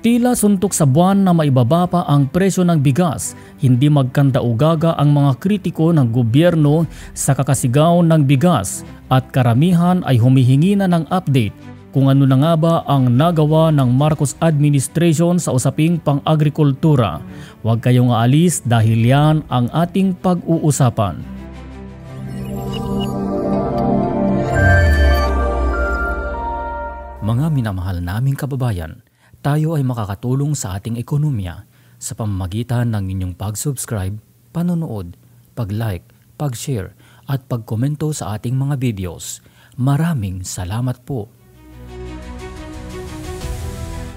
Tila suntok sa buwan na maibaba pa ang presyo ng bigas, hindi magkanda-ugaga ang mga kritiko ng gobyerno sa kakasigaw ng bigas at karamihan ay humihingi na ng update kung ano na nga ba ang nagawa ng Marcos administration sa usaping pang-agrikultura. Huwag kayong aalis dahil yan ang ating pag-uusapan. Mga minamahal naming kababayan, tayo ay makakatulong sa ating ekonomiya sa pamamagitan ng inyong pag-subscribe, panonood, pag-like, pag-share at pag-komento sa ating mga videos. Maraming salamat po.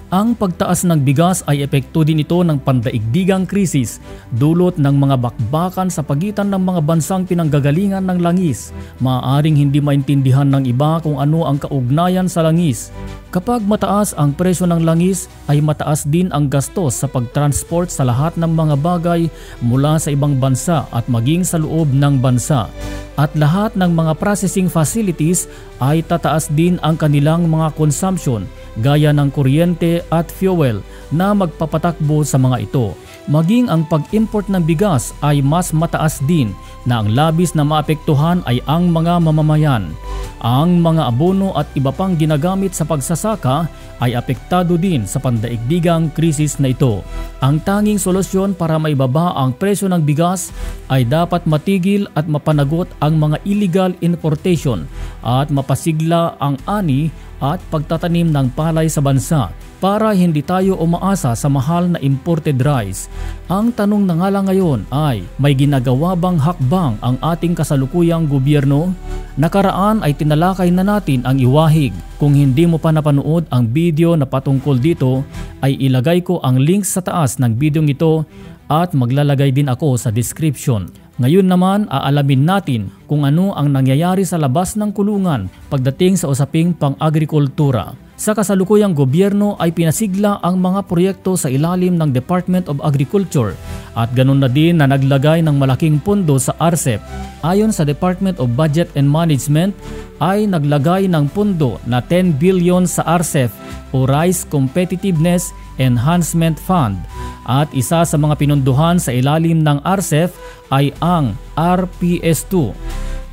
Ang pagtaas ng bigas ay epekto din ito ng pandaigdigang krisis, dulot ng mga bakbakan sa pagitan ng mga bansang pinanggagalingan ng langis. Maaaring hindi maintindihan ng iba kung ano ang kaugnayan sa langis. Kapag mataas ang presyo ng langis, ay mataas din ang gastos sa pagtransport sa lahat ng mga bagay mula sa ibang bansa at maging sa loob ng bansa. At lahat ng mga processing facilities ay tataas din ang kanilang mga consumption gaya ng kuryente at fuel na magpapatakbo sa mga ito. Maging ang pag-import ng bigas ay mas mataas din na ang labis na maapektuhan ay ang mga mamamayan. Ang mga abono at iba pang ginagamit sa pagsasaka ay apektado din sa pandaigdigang krisis na ito. Ang tanging solusyon para maibaba ang presyo ng bigas ay dapat matigil at mapanagot ang mga illegal importation at mapasigla ang ani at pagtatanim ng palay sa bansa para hindi tayo umaasa sa mahal na imported rice. Ang tanong na nga lang ngayon ay, may ginagawa bang hakbang ang ating kasalukuyang gobyerno? Nakaraan ay tinalakay na natin ang iwahig. Kung hindi mo pa napanood ang video na patungkol dito, ay ilagay ko ang link sa taas ng video ito at maglalagay din ako sa description. Ngayon naman aalamin natin kung ano ang nangyayari sa labas ng kulungan pagdating sa usaping pang-agrikultura. Sa kasalukuyang gobyerno ay pinasigla ang mga proyekto sa ilalim ng Department of Agriculture at ganun na din na naglagay ng malaking pondo sa RCEP. Ayon sa Department of Budget and Management ay naglagay ng pondo na 10 billion sa RCEP o Rice Competitiveness Enhancement Fund. At isa sa mga pinunduhan sa ilalim ng RCEP ay ang RPS2.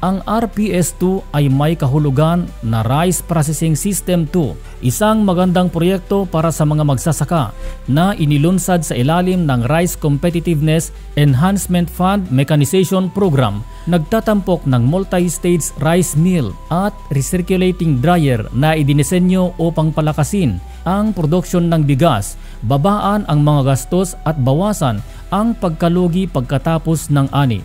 Ang RPS2 ay may kahulugan na Rice Processing System 2, isang magandang proyekto para sa mga magsasaka na inilunsad sa ilalim ng Rice Competitiveness Enhancement Fund Mechanization Program. Nagtatampok ng multi-stage rice mill at recirculating dryer na idinisenyo upang palakasin ang produksyon ng bigas, babaan ang mga gastos at bawasan ang pagkalugi pagkatapos ng ani.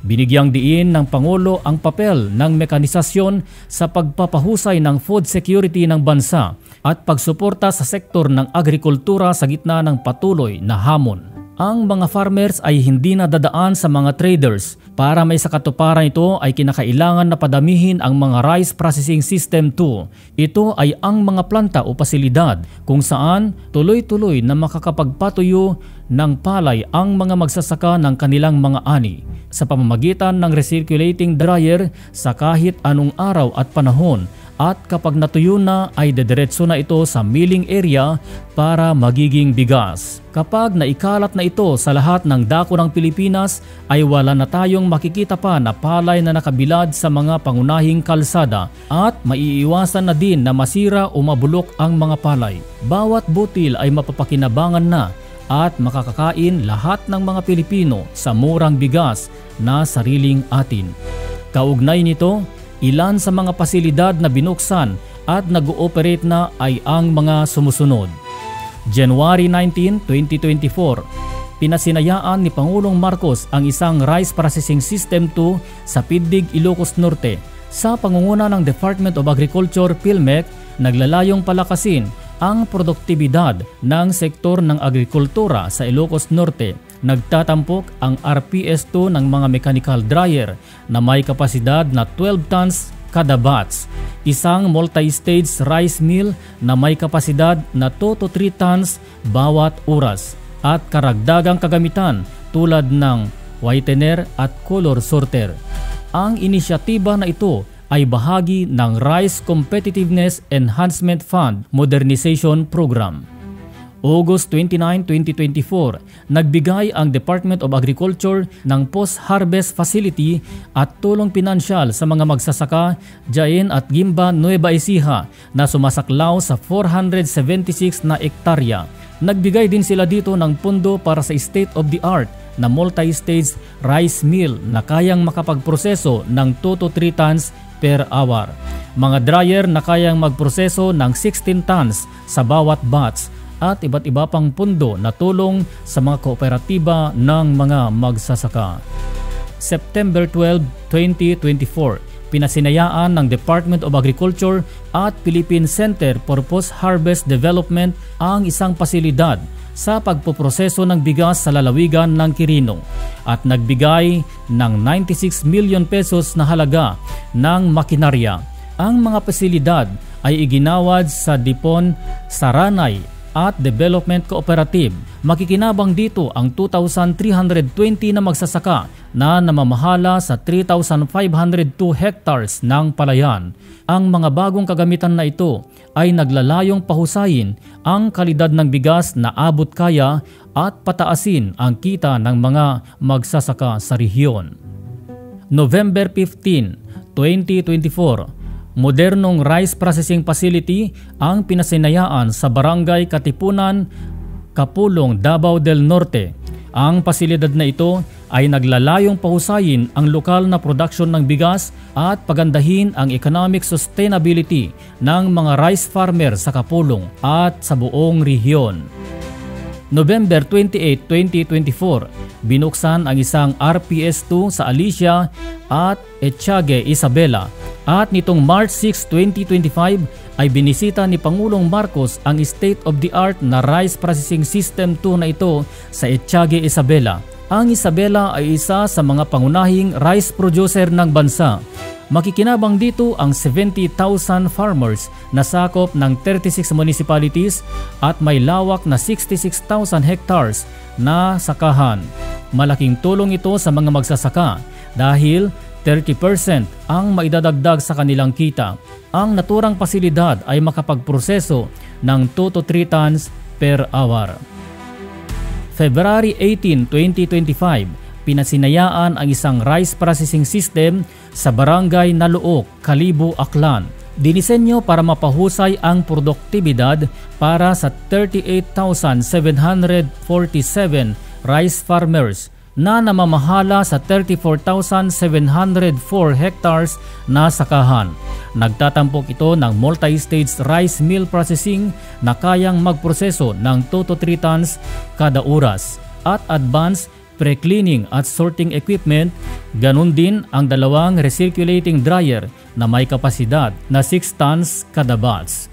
Binigyang diin ng Pangulo ang papel ng mekanisasyon sa pagpapahusay ng food security ng bansa at pagsuporta sa sektor ng agrikultura sa gitna ng patuloy na hamon. Ang mga farmers ay hindi na dadaan sa mga traders. Para may sakatuparan ito ay kinakailangan na padamihin ang mga Rice Processing System 2. Ito ay ang mga planta o pasilidad kung saan tuloy-tuloy na makakapagpatuyo ng palay ang mga magsasaka ng kanilang mga ani sa pamamagitan ng recirculating dryer sa kahit anong araw at panahon. At kapag natuyo na ay dediretso na ito sa milling area para magiging bigas. Kapag naikalat na ito sa lahat ng dako ng Pilipinas ay wala na tayong makikita pa na palay na nakabilad sa mga pangunahing kalsada at maiiwasan na din na masira o mabulok ang mga palay. Bawat butil ay mapapakinabangan na at makakakain lahat ng mga Pilipino sa murang bigas na sariling atin. Kaugnay nito, ilan sa mga pasilidad na binuksan at nag-ooperate na ay ang mga sumusunod. January 19, 2024, pinasinayaan ni Pangulong Marcos ang isang Rice Processing System 2 sa Pindig, Ilocos Norte. Sa pangunguna ng Department of Agriculture, PhilMec, naglalayong palakasin ang produktibidad ng sektor ng agrikultura sa Ilocos Norte. Nagtatampok ang RPS2 ng mga mechanical dryer na may kapasidad na 12 tons kada batch, isang multi-stage rice mill na may kapasidad na 2 to 3 tons bawat oras, at karagdagang kagamitan tulad ng whitener at color sorter. Ang inisyatiba na ito ay bahagi ng Rice Competitiveness Enhancement Fund Modernization Program. August 29, 2024, nagbigay ang Department of Agriculture ng post-harvest facility at tulong pinansyal sa mga magsasaka Jaén at Gimba, Nueva Ecija na sumasaklaw sa 476 na ektarya. Nagbigay din sila dito ng pundo para sa state-of-the-art na multi-stage rice mill na kayang makapagproseso ng 2 to 3 tons per hour. Mga dryer na kayang magproseso ng 16 tons sa bawat batch at iba't iba pang pundo na tulong sa mga kooperatiba ng mga magsasaka. September 12, 2024, pinasinayaan ng Department of Agriculture at Philippine Center for Post-Harvest Development ang isang pasilidad sa pagpoproseso ng bigas sa lalawigan ng Quirino at nagbigay ng 96 million pesos na halaga ng makinarya. Ang mga pasilidad ay iginawad sa Dipon Saranay at Development Cooperative. Makikinabang dito ang 2,320 na magsasaka na namamahala sa 3,502 hectares ng palayan. Ang mga bagong kagamitan na ito ay naglalayong pahusayin ang kalidad ng bigas na abot kaya at pataasin ang kita ng mga magsasaka sa rehiyon. November 15, 2024, modernong rice processing facility ang pinasinayaan sa Barangay Katipunan, Kapulong, Davao del Norte. Ang pasilidad na ito ay naglalayong pahusayin ang lokal na produksyon ng bigas at pagandahin ang economic sustainability ng mga rice farmer sa Kapulong at sa buong rehiyon. November 28, 2024, binuksan ang isang RPS2 sa Alicia at Etiague, Isabela. At nitong March 6, 2025 ay binisita ni Pangulong Marcos ang state-of-the-art na rice processing system 2 na ito sa Etiague, Isabela. Ang Isabela ay isa sa mga pangunahing rice producer ng bansa. Makikinabang dito ang 70,000 farmers na sakop ng 36 municipalities at may lawak na 66,000 hectares na sakahan. Malaking tulong ito sa mga magsasaka dahil 30% ang maidadagdag sa kanilang kita. Ang naturang pasilidad ay makapagproseso ng 2 to 3 tons per hour. February 18, 2025, pinasinayaan ang isang rice processing system sa Barangay Naluok, Kalibo, Aklan. Dinisenyo para mapahusay ang produktibidad para sa 38,747 rice farmers na namamahala sa 34,704 hectares na sakahan. Nagtatampok ito ng multi-stage rice mill processing na kayang magproseso ng 2 to 3 tons kada oras at advanced pre-cleaning at sorting equipment. Ganun din ang dalawang recirculating dryer na may kapasidad na 6 tons kada batch.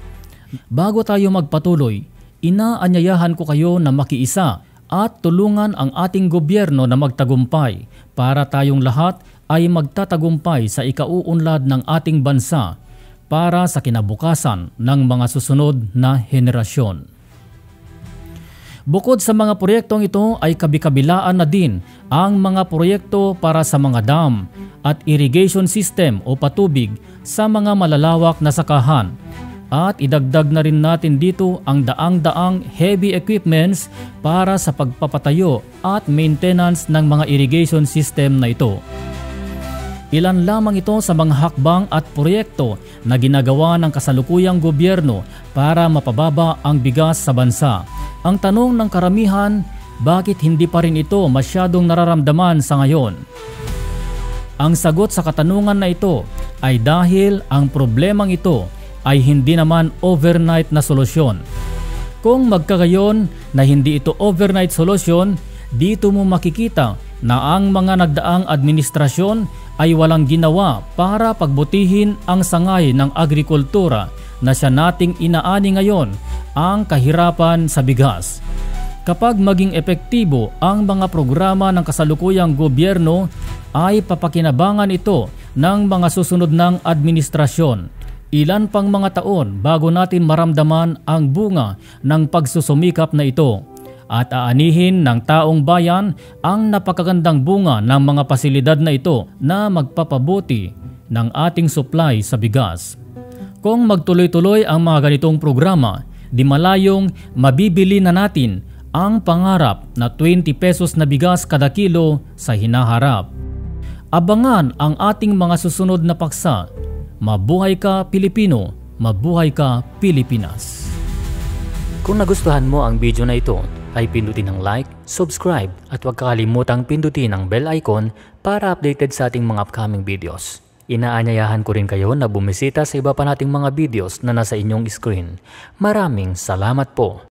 Bago tayo magpatuloy, inaanyayahan ko kayo na makiisa at tulungan ang ating gobyerno na magtagumpay para tayong lahat ay magtatagumpay sa ikauunlad ng ating bansa para sa kinabukasan ng mga susunod na henerasyon. Bukod sa mga proyektong ito ay kabi-kabilaan na din ang mga proyekto para sa mga dam at irrigation system o patubig sa mga malalawak na sakahan. At idagdag na rin natin dito ang daang-daang heavy equipments para sa pagpapatayo at maintenance ng mga irrigation system na ito. Ilan lamang ito sa mga hakbang at proyekto na ginagawa ng kasalukuyang gobyerno para mapababa ang bigas sa bansa. Ang tanong ng karamihan, bakit hindi pa rin ito masyadong nararamdaman sa ngayon? Ang sagot sa katanungan na ito ay dahil ang problemang ito ay hindi naman overnight na solusyon. Kung magkagayon na hindi ito overnight solusyon, dito mo makikita na ang mga nagdaang administrasyon ay walang ginawa para pagbutihin ang sangay ng agrikultura na siya nating inaani ngayon, ang kahirapan sa bigas. Kapag maging epektibo ang mga programa ng kasalukuyang gobyerno, ay papakinabangan ito ng mga susunod ng administrasyon. Ilan pang mga taon bago natin maramdaman ang bunga ng pagsusumikap na ito at aanihin ng taong bayan ang napakagandang bunga ng mga pasilidad na ito na magpapabuti ng ating supply sa bigas. Kung magtuloy-tuloy ang mga ganitong programa, Di malayong mabibili na natin ang pangarap na 20 pesos na bigas kada kilo sa hinaharap. Abangan ang ating mga susunod na paksa. Mabuhay ka Pilipino, mabuhay ka Pilipinas. Kung nagustuhan mo ang video na ito, ay pindutin ang like, subscribe at huwag kalimutang pindutin ang bell icon para updated sa ating mga upcoming videos. Inaanyayahan ko rin kayo na bumisita sa iba pa nating mga videos na nasa inyong screen. Maraming salamat po.